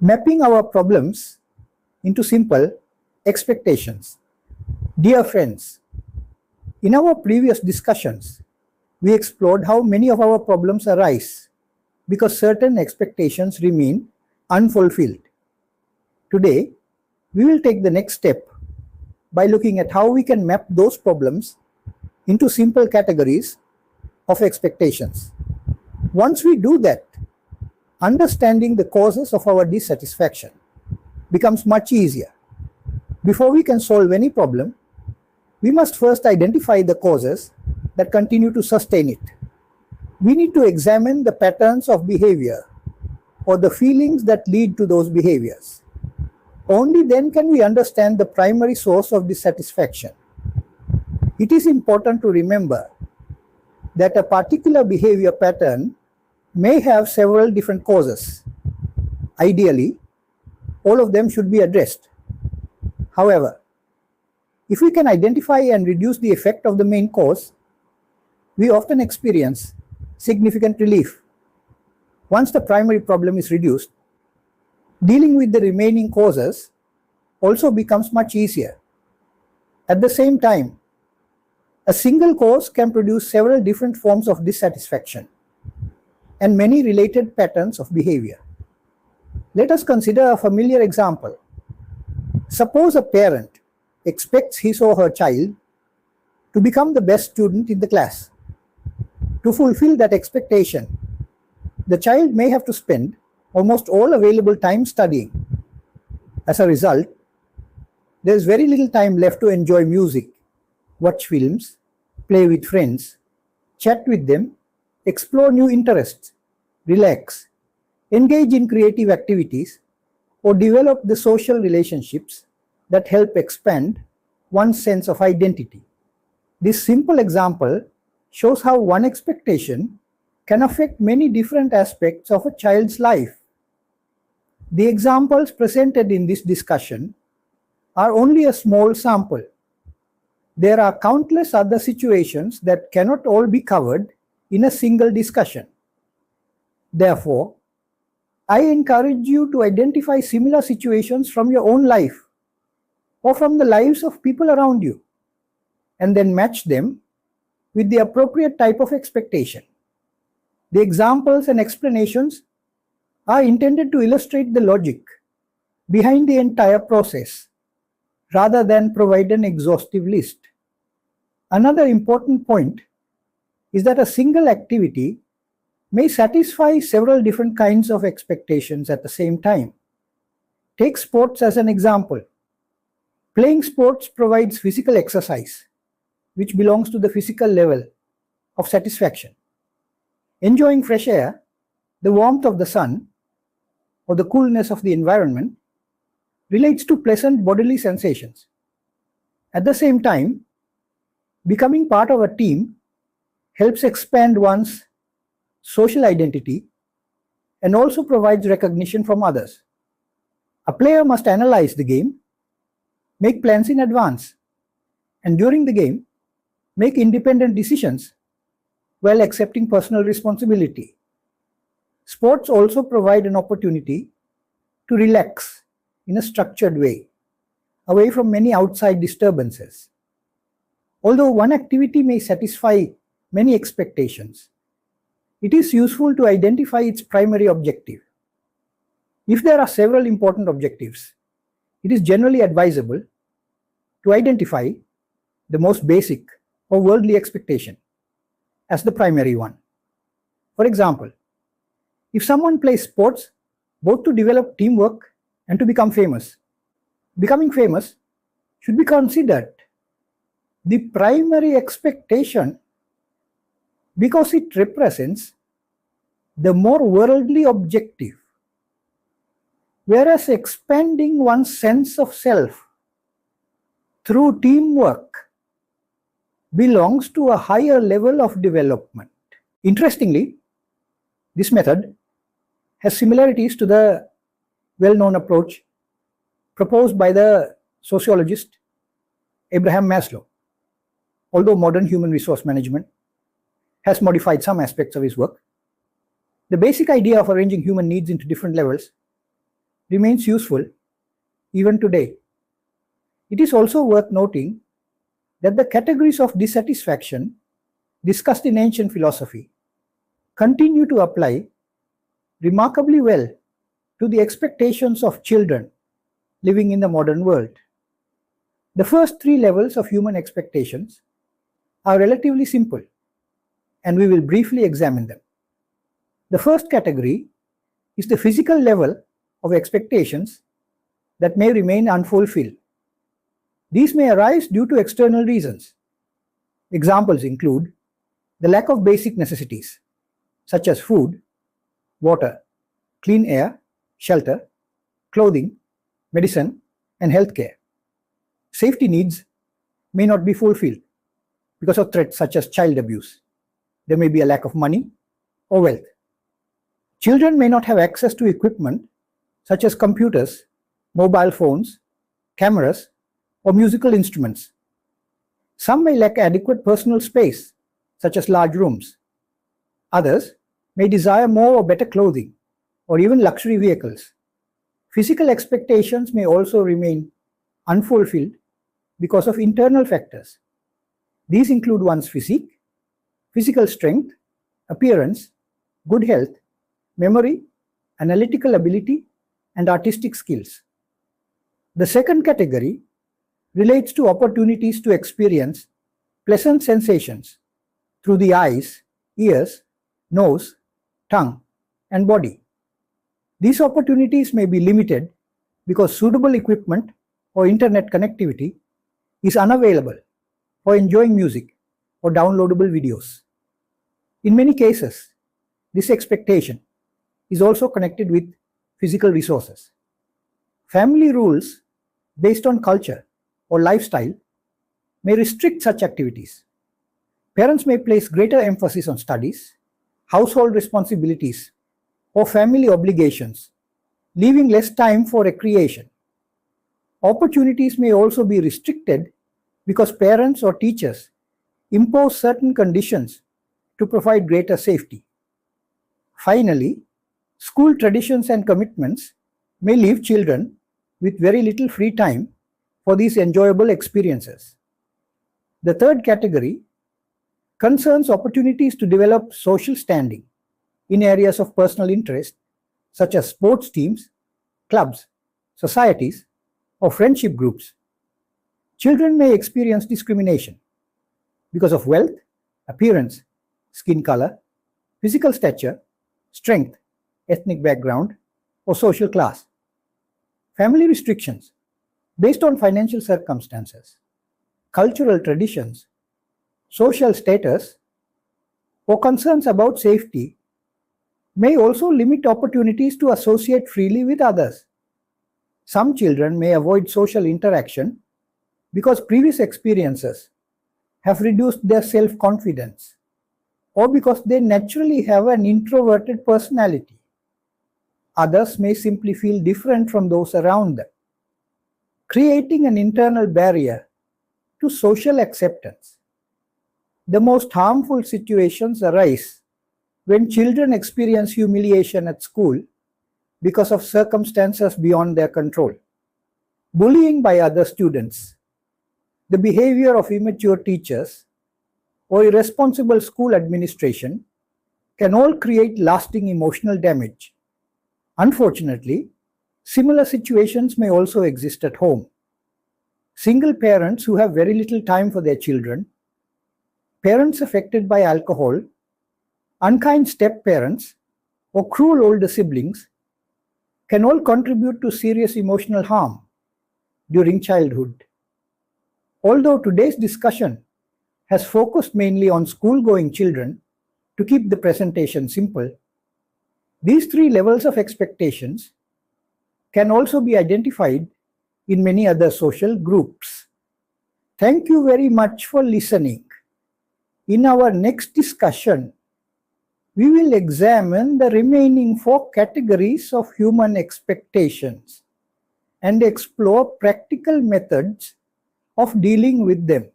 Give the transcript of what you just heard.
Mapping our problems into simple expectations. Dear friends, in our previous discussions, we explored how many of our problems arise because certain expectations remain unfulfilled. Today, we will take the next step by looking at how we can map those problems into simple categories of expectations. Once we do that, understanding the causes of our dissatisfaction becomes much easier. Before we can solve any problem, we must first identify the causes that continue to sustain it. We need to examine the patterns of behavior or the feelings that lead to those behaviors. Only then can we understand the primary source of dissatisfaction. It is important to remember that a particular behavior pattern may have several different causes. Ideally, all of them should be addressed. However, if we can identify and reduce the effect of the main cause, we often experience significant relief. Once the primary problem is reduced, dealing with the remaining causes also becomes much easier. At the same time, a single cause can produce several different forms of dissatisfaction and many related patterns of behavior. Let us consider a familiar example. Suppose a parent expects his or her child to become the best student in the class. To fulfill that expectation, the child may have to spend almost all available time studying. As a result, there is very little time left to enjoy music, watch films, play with friends, chat with them, explore new interests, relax, engage in creative activities, or develop the social relationships that help expand one's sense of identity. This simple example shows how one expectation can affect many different aspects of a child's life. The examples presented in this discussion are only a small sample. There are countless other situations that cannot all be covered in a single discussion. Therefore, I encourage you to identify similar situations from your own life or from the lives of people around you, and then match them with the appropriate type of expectation. The examples and explanations are intended to illustrate the logic behind the entire process, rather than provide an exhaustive list. Another important point is that a single activity may satisfy several different kinds of expectations at the same time. Take sports as an example. Playing sports provides physical exercise, which belongs to the physical level of satisfaction. Enjoying fresh air, the warmth of the sun, or the coolness of the environment relates to pleasant bodily sensations. At the same time, becoming part of a team helps expand one's social identity and also provides recognition from others. A player must analyze the game, make plans in advance, and during the game, make independent decisions while accepting personal responsibility. Sports also provide an opportunity to relax in a structured way, away from many outside disturbances. Although one activity may satisfy many expectations, it is useful to identify its primary objective. If there are several important objectives, it is generally advisable to identify the most basic or worldly expectation as the primary one. For example, if someone plays sports both to develop teamwork and to become famous, becoming famous should be considered the primary expectation because it represents the more worldly objective, whereas expanding one's sense of self through teamwork belongs to a higher level of development. Interestingly, this method has similarities to the well-known approach proposed by the sociologist Abraham Maslow. Although modern human resource management has modified some aspects of his work, the basic idea of arranging human needs into different levels remains useful even today. It is also worth noting that the categories of dissatisfaction discussed in ancient philosophy continue to apply remarkably well to the expectations of children living in the modern world. The first three levels of human expectations are relatively simple, and we will briefly examine them. The first category is the physical level of expectations that may remain unfulfilled. These may arise due to external reasons. Examples include the lack of basic necessities, such as food, water, clean air, shelter, clothing, medicine, and healthcare. Safety needs may not be fulfilled because of threats such as child abuse. There may be a lack of money or wealth. Children may not have access to equipment such as computers, mobile phones, cameras, or musical instruments. Some may lack adequate personal space, such as large rooms. Others may desire more or better clothing, or even luxury vehicles. Physical expectations may also remain unfulfilled because of internal factors. These include one's physique, physical strength, appearance, good health, memory, analytical ability, and artistic skills. The second category relates to opportunities to experience pleasant sensations through the eyes, ears, nose, tongue, and body. These opportunities may be limited because suitable equipment or internet connectivity is unavailable for enjoying music or downloadable videos. In many cases, this expectation is also connected with physical resources. Family rules based on culture or lifestyle may restrict such activities. Parents may place greater emphasis on studies, household responsibilities, or family obligations, leaving less time for recreation. Opportunities may also be restricted because parents or teachers impose certain conditions to provide greater safety. Finally, school traditions and commitments may leave children with very little free time for these enjoyable experiences. The third category concerns opportunities to develop social standing in areas of personal interest, such as sports teams, clubs, societies, or friendship groups. Children may experience discrimination because of wealth, appearance, skin color, physical stature, strength, ethnic background, or social class. Family restrictions based on financial circumstances, cultural traditions, social status, or concerns about safety may also limit opportunities to associate freely with others. Some children may avoid social interaction because previous experiences have reduced their self-confidence, or because they naturally have an introverted personality. Others may simply feel different from those around them, creating an internal barrier to social acceptance. The most harmful situations arise when children experience humiliation at school because of circumstances beyond their control. Bullying by other students, the behavior of immature teachers, or irresponsible school administration can all create lasting emotional damage. Unfortunately, similar situations may also exist at home. Single parents who have very little time for their children, parents affected by alcohol, unkind step-parents, or cruel older siblings can all contribute to serious emotional harm during childhood. Although today's discussion has focused mainly on school-going children to keep the presentation simple, these three levels of expectations can also be identified in many other social groups. Thank you very much for listening. In our next discussion, we will examine the remaining four categories of human expectations and explore practical methods of dealing with them.